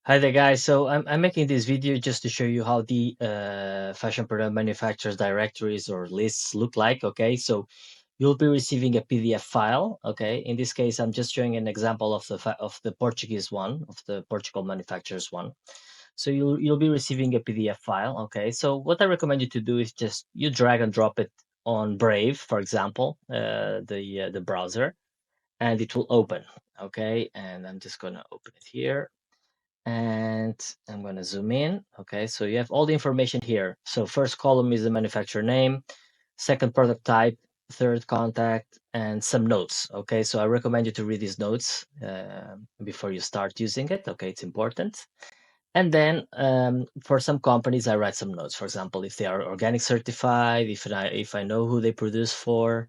Hi there, guys. So I'm making this video just to show you how the Fashionpreneur manufacturers directories or lists look like. Okay, so you'll be receiving a PDF file. Okay, in this case, I'm just showing an example of the Portuguese one, of the Portugal manufacturers one. So you'll be receiving a PDF file. Okay, so what I recommend you to do is just you drag and drop it on Brave, for example, the browser, and it will open. Okay, and I'm just gonna open it here and I'm going to zoom in. Okay, so you have all the information here. So first column is the manufacturer name, second product type, third contact, and some notes. Okay, so I recommend you to read these notes before you start using it. Okay, it's important. And then for some companies, I write some notes. For example, if they are organic certified, if I know who they produce for,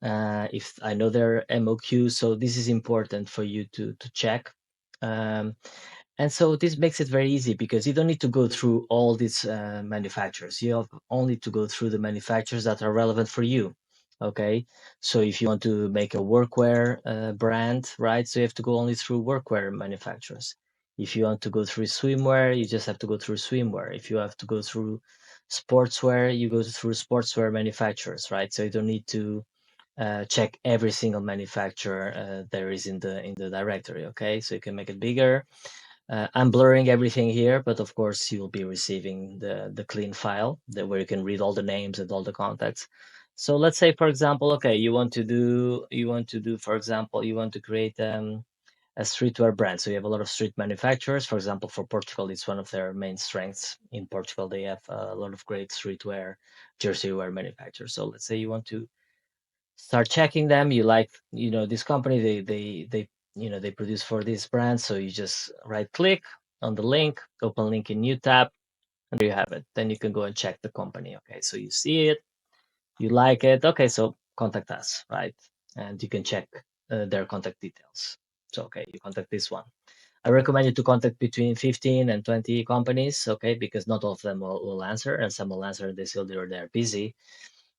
if I know their MOQ. So this is important for you to check. Um, and so this makes it very easy because you don't need to go through all these manufacturers. You have only to go through the manufacturers that are relevant for you. Okay, so if you want to make a workwear brand, right? So you have to go only through workwear manufacturers. If you want to go through swimwear, you just have to go through swimwear. If you have to go through sportswear, you go through sportswear manufacturers, right? So you don't need to check every single manufacturer there is in the directory. Okay, so you can make it bigger. I'm blurring everything here, but of course you'll be receiving the clean file where you can read all the names and all the contacts. So let's say, for example, okay, you want to do, for example, you want to create a streetwear brand. So you have a lot of street manufacturers. For example, for Portugal, it's one of their main strengths. In Portugal, they have a lot of great streetwear, jersey wear manufacturers. So let's say you want to start checking them. You like, this company, they produce for this brand. So you just right click on the link, open link in new tab, and there you have it. Then you can go and check the company. Okay, so you see it, you like it. Okay, so contact us, right? And you can check their contact details. So okay, you contact this one. I recommend you to contact between 15 and 20 companies, okay, because not all of them will answer, and some will answer and they still they're busy.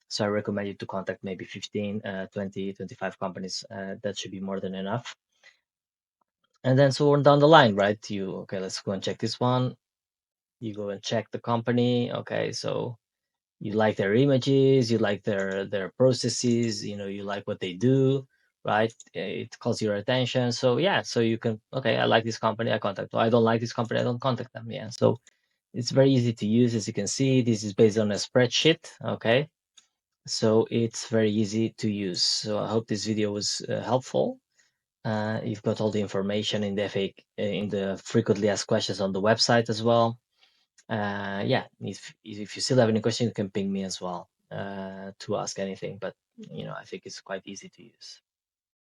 So I recommend you to contact maybe 15, 20, 25 companies. That should be more than enough. And then so on down the line, right? Okay, let's go and check this one. You go and check the company. Okay, so you like their images, you like their processes, you like what they do, right? It calls your attention. So yeah, so you can, okay, I like this company, I contact. I don't like this company, I don't contact them. Yeah. So it's very easy to use. As you can see, this is based on a spreadsheet. Okay. So it's very easy to use. So I hope this video was helpful. You've got all the information in the in the frequently asked questions on the website as well. Yeah, if you still have any questions, you can ping me as well to ask anything. But I think it's quite easy to use.